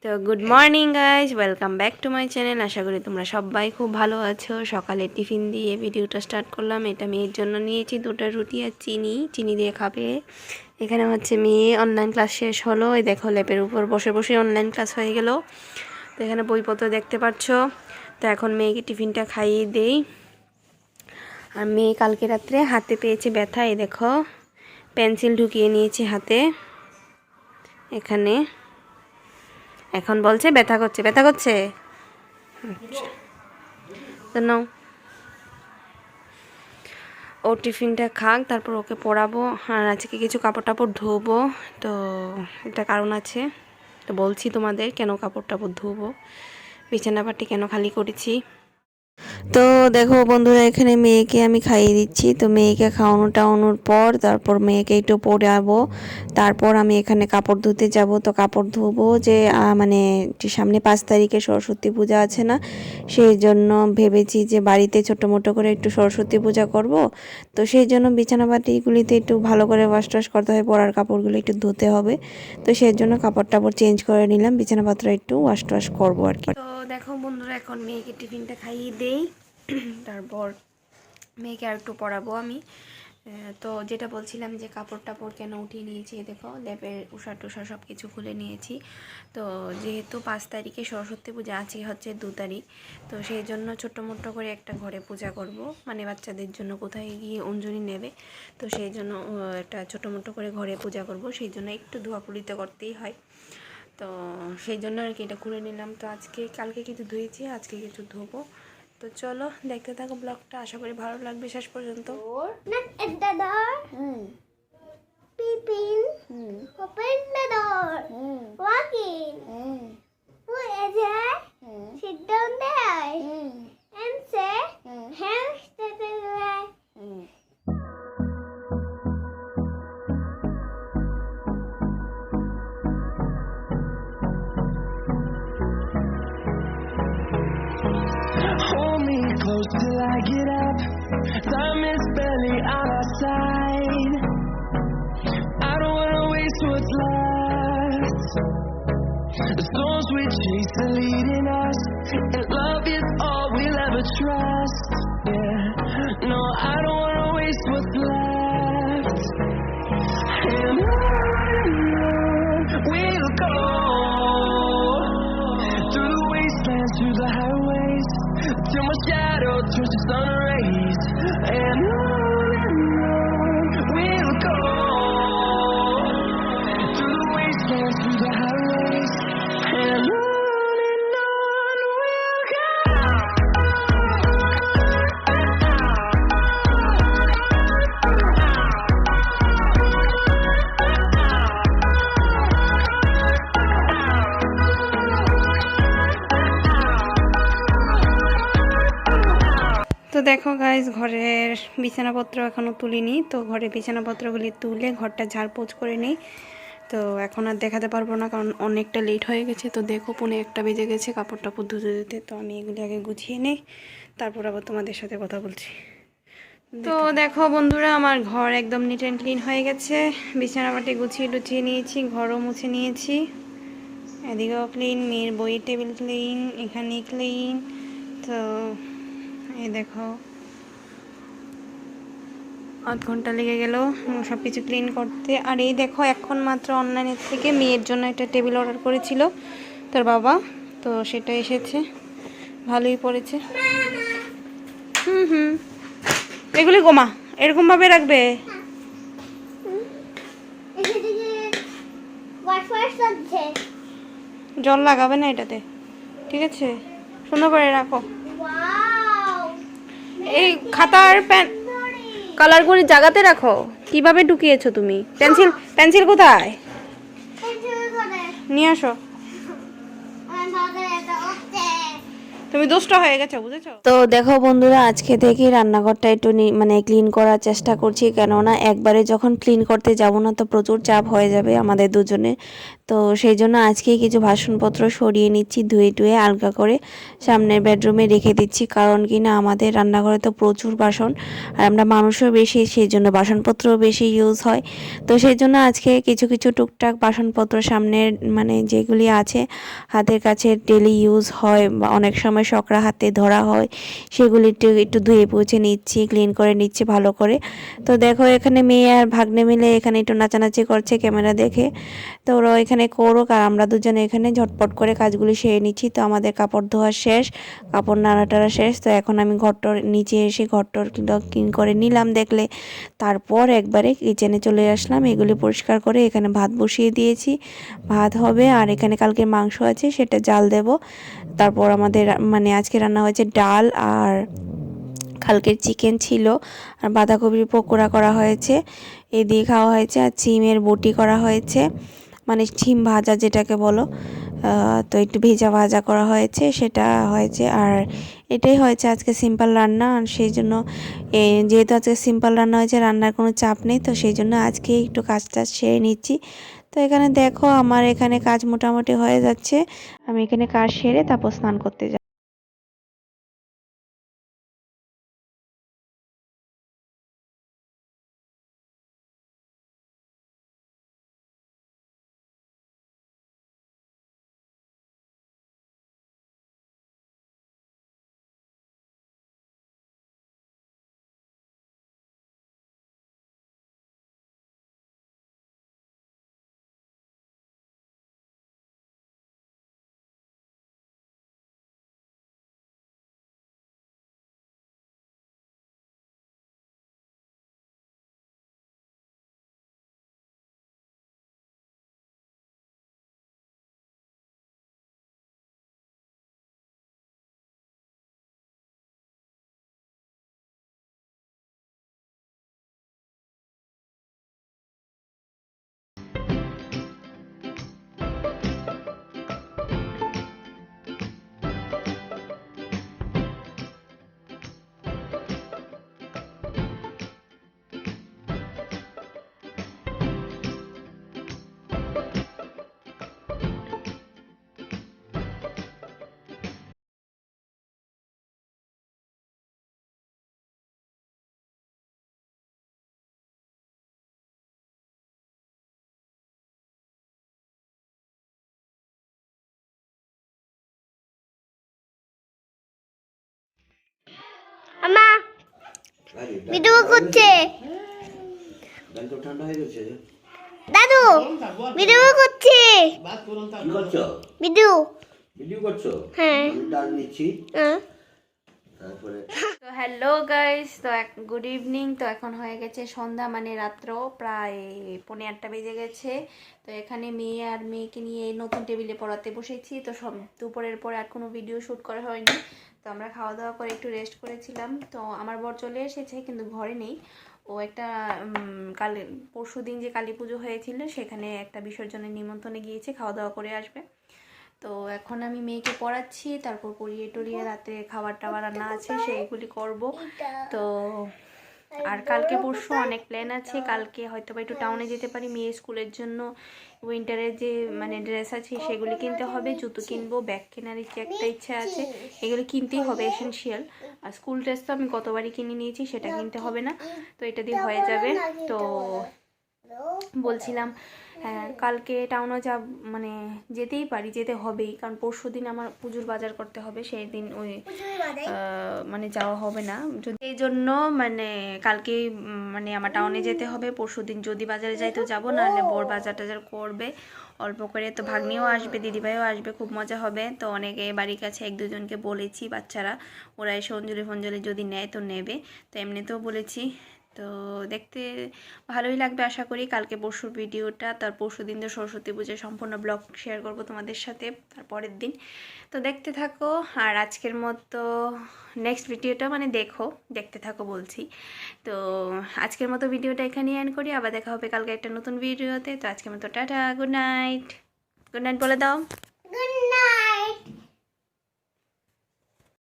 তো good morning guys, welcome back to my channel. আশা করি তোমরা সবাই খুব ভালো আছো। সকালে টিফিন দিয়ে ভিডিওটা স্টার্ট করলাম। এটা মেয়ের জন্য নিয়েছি 2টা রুটি আর চিনি দিয়ে খাবে। এখানে হচ্ছে মেয়ে অনলাইন ক্লাস শেষ হলো, এই দেখো ল্যাপের উপর বসে বসে অনলাইন ক্লাস হয়ে গেল। তো এখানে বইপত্র দেখতে পাচ্ছ। তো এখন মেয়েকে টিফিনটা খাইয়ে দেই। আর মেয়ে কালকে রাত্রে হাতে পেয়েছে ব্যথা, এই দেখো পেন্সিল ঢুকিয়ে নিয়েছে হাতে এখানে। এখন বলছে ব্যথা করছে। আচ্ছা তো নাও, ও টিফিনটা খাক, তারপর ওকে পড়াবো। আর আজকে কিছু কাপড় টাপড় ধোবো, তো একটা কারণ আছে। তো বলছি তোমাদের কেন কাপড় টাপড় ধোবো, বিছানাপাটি কেন খালি করেছি। তো দেখো বন্ধুরা, এখানে মেয়েকে আমি খাইয়ে দিচ্ছি। তো মেয়েকে খাওয়ানোর পর তারপর মেয়েকে একটু পরাবো। তারপর আমি এখানে কাপড় ধুতে যাব। তো কাপড় ধুবো যে মানে সামনে 5 তারিখে সরস্বতী পূজা আছে না, সেই জন্য ভেবেছি যে বাড়িতে ছোটো মোটো করে একটু সরস্বতী পূজা করব। তো সেই জন্য বিছানাপাতিগুলিতে একটু ভালো করে ওয়াশ টাশ করতে হয়, পরার কাপড়গুলো একটু ধুতে হবে। তো সেই জন্য কাপড় টাপড় চেঞ্জ করে নিলাম, বিছানাপত্র একটু ওয়াশ টাশ করবো আর কি। তো দেখো বন্ধুরা, এখন মেয়েকে টিফিনটা খাইয়ে দেই, তারপর মেয়েকে আর একটু পড়াবো আমি। তো যেটা বলছিলাম যে কাপড় টাপড় কেন উঠিয়ে নিয়েছি, দেখো ল্যাপের উষা টুষা সব কিছু খুলে নিয়েছি। তো যেহেতু 5 তারিখে সরস্বতী পূজা আছে, হচ্ছে 2 তারিখ, তো সেই জন্য ছোট্ট মোট্ট করে একটা ঘরে পূজা করব, মানে বাচ্চাদের জন্য কোথায় গিয়ে অঞ্জলি নেবে। তো সেই জন্য একটা ছোটো মোটো করে ঘরে পূজা করব, সেই জন্য একটু ধোয়াপুলি তো করতেই হয়। তো সেই জন্য আর কি এটা খুলে নিলাম। তো কালকে কিছু ধুয়েছি, আজকে কিছু ধোবো। তো চলো দেখতে থাকো ব্লগটা, আশা করি ভালো লাগবে শেষ পর্যন্ত। Open the door. Walk in. Who is there? Sit down there and say, hamster. Hold me close till I get up. Time is barely on our side. I don't wanna waste what's left. The storms we chase are leading us, and love is all we'll ever trust. Yeah, no, I don't wanna waste what's left. And on we'll go, through the wastelands, through the highways, till my shadow turns to sun rays. And on we'll go, through the wastelands, through the highways, and on we'll go. তো দেখো guys, ঘরের বিছানাপত্র এখনও তুলিনি। তো ঘরের বিছানাপত্রগুলি তুলে ঘরটা ঝাড়পোছ করে নিই। তো এখন আর দেখাতে পারবো না, কারণ অনেকটা লেট হয়ে গেছে। তো দেখো 1:45 বেজে গেছে কাপড় টাপড় ধুতে ধুতে। তো আমি এগুলি আগে গুছিয়ে নিই, তারপর আবার তোমাদের সাথে কথা বলছি। তো দেখো বন্ধুরা, আমার ঘর একদম নিট অ্যান্ড ক্লিন হয়ে গেছে। বিছানাপাটি গুছিয়ে টুছিয়ে নিয়েছি, ঘরও মুছে নিয়েছি। এদিকেও ক্লিন, মেয়ের বইয়ের টেবিল ক্লিন, এখানে ক্লিন। তো এই দেখো, আধ ঘন্টা লেগে গেল সব কিছু ক্লিন করতে। আর এই দেখো, এখন মাত্র অনলাইনের থেকে মেয়ের জন্য একটা টেবিল অর্ডার করেছিল তোর বাবা, তো সেটা এসেছে, ভালোই পড়েছে। এগুলি গোমা এরকমভাবে রাখবে, জল লাগাবে না এটাতে, ঠিক আছে? সুন্দর করে রাখো। এই খাতার কালারগুলি জায়গাতে রাখো। কিভাবে ঢুকিয়েছো তুমি? পেন্সিল কোথায়? নিয়ে আসো। তুমি দুষ্ট হয়ে গেছো, বুঝেছো? তো দেখো বন্ধুরা, আজকে থেকে রান্নাঘরটা একটু মানে ক্লিন করার চেষ্টা করছি, কেননা একবারে যখন ক্লিন করতে যাব না তো প্রচুর চাপ হয়ে যাবে আমাদের দুজনে। তো সেই জন্য আজকে কিছু বাসনপত্র সরিয়ে নিচ্ছি, ধুয়ে টুয়ে আলগা করে সামনের বেডরুমে রেখে দিচ্ছি। কারণ কি না আমাদের রান্নাঘরে তো প্রচুর বাসন, আর আমরা মানুষও বেশি, সেই জন্য বাসনপত্রও বেশি ইউজ হয়। তো সেই জন্য আজকে কিছু কিছু টুকটাক বাসনপত্র সামনের মানে যেগুলি আছে হাতের কাছে ডেলি ইউজ হয় বা অনেক সময় শকরা হাতে ধরা হয়, সেগুলি একটু ধুয়ে পুছে নিচ্ছি, ক্লিন করে নিচ্ছি ভালো করে। তো দেখো এখানে মেয়ে আর ভাগ্নে মিলে এখানে একটু নাচানাচি করছে ক্যামেরা দেখে। তো ওরা এখানে করুক, আর আমরা দুজনে এখানে ঝটপট করে কাজগুলি সেরে নিচ্ছি। তো আমাদের কাপড় ধোয়া শেষ, কাপড় নাড়াটাড়া শেষ। তো এখন আমি ঘরটার নিচে এসে ঘরটার ক্লিন করে নিলাম দেখলে। তারপর একবারে কিচেনে চলে আসলাম, এগুলি পরিষ্কার করে এখানে ভাত বসিয়ে দিয়েছি, ভাত হবে। আর এখানে কালকে মাংস আছে, সেটা জাল দেব। তারপর আমাদের মানে আজকে রান্না হয়েছে ডাল, আর কালকের চিকেন ছিল, আর বাঁধাকপির পকোড়া করা হয়েছে, এই দিয়ে খাওয়া হয়েছে। আর চিমের বটি করা হয়েছে, মানে শিম ভাজা যেটাকে বলো। তো একটু ভেজা ভাজা করা হয়েছে, সেটা হয়েছে। আর এটাই হয়েছে আজকে সিম্পল রান্না। আর সেই জন্য যেহেতু আজকে সিম্পল রান্না হয়েছে, রান্নার কোনো চাপ নেই, তো সেই জন্য আজকে একটু কাজ টাজ সেরে নিচ্ছি। তো এখানে দেখো আমার এখানে কাজ মোটামুটি হয়ে যাচ্ছে, আমি এখানে কাজ সেরে তারপর স্নান করতে যাই। আমা ভিডিও করছে, ঠান্ডা হয়ে গেছে। দাদু ভিডিও করছে, কি করছো? ভিডিও। ভিডিও করছো? হ্যাঁ আমি ডাল নিচ্ছি, হ্যাঁ। তারপরে তো হ্যালো গাইস, তো গুড ইভিনিং। তো এখন হয়ে গেছে সন্ধ্যা, মানে রাত্র প্রায় 8:30 বেজে গেছে। তো এখানে মেয়ে আর মেয়েকে নিয়ে নতুন টেবিলে পড়াতে বসেছি। তো সব দুপুরের পরে আর কোনো ভিডিও শ্যুট করা হয়নি। তো আমরা খাওয়া দাওয়া করে একটু রেস্ট করেছিলাম। তো আমার বর চলে এসেছে, কিন্তু ঘরে নেই। ও একটা পরশু দিন যে কালী পুজো হয়েছিল, সেখানে একটা বিসর্জনের নিমন্ত্রণে গিয়েছে, খাওয়া দাওয়া করে আসবে। তো এখন আমি মেয়েকে পড়াচ্ছি, তারপর পড়িয়ে টড়িয়ে রাতে খাবার টাবার রান্না আছে, সেইগুলি করব। তো আর কালকে পরশু অনেক প্ল্যান আছে। কালকে হয়তো বা একটু টাউনে যেতে পারি, মেয়ে স্কুলের জন্য উইন্টারের যে মানে ড্রেস আছে সেগুলি কিনতে হবে, জুতো কিনবো, ব্যাগ কেনার একটা ইচ্ছা আছে, এগুলো কিনতেই হবে এসেনশিয়াল। আর স্কুল ড্রেস তো আমি গতবারই কিনে নিয়েছি, সেটা কিনতে হবে না, তো এটা দিয়ে হয়ে যাবে। তো বলছিলাম হ্যাঁ কালকে টাউনে মানে যেতেই পারি, যেতে হবেই, কারণ পরশু দিন আমার পুজোর বাজার করতে হবে, সেই দিন ওই মানে যাওয়া হবে না, যদি এই জন্য মানে কালকে মানে আমার টাউনে যেতে হবে। পরশু দিন যদি বাজারে যাই তো যাবো, নাহলে বড় বাজার টাজার করবে অল্প করে। তো ভাগ্নিও আসবে, দিদিভাইও আসবে, খুব মজা হবে। তো অনেকে বাড়ির কাছে 1-2জনকে বলেছি, বাচ্চারা, ওরা এসে অঞ্জলি ফঞ্জলি যদি নেয় তো নেবে। তো এমনিতেও বলেছি। তো দেখতে ভালোই লাগবে আশা করি কালকে পরশুর ভিডিওটা। তার পরশু দিন তো সরস্বতী পুজোর সম্পূর্ণ ব্লগ শেয়ার করব তোমাদের সাথে তারপরের দিন। তো দেখতে থাকো। আর আজকের মতো নেক্সট ভিডিওটা মানে দেখতে থাকো বলছি। তো আজকের মতো ভিডিওটা এখানেই এন্ড করি, আবার দেখা হবে কালকে একটা নতুন ভিডিওতে। তো আজকের মতো tata, good night. Good night বলে দাও।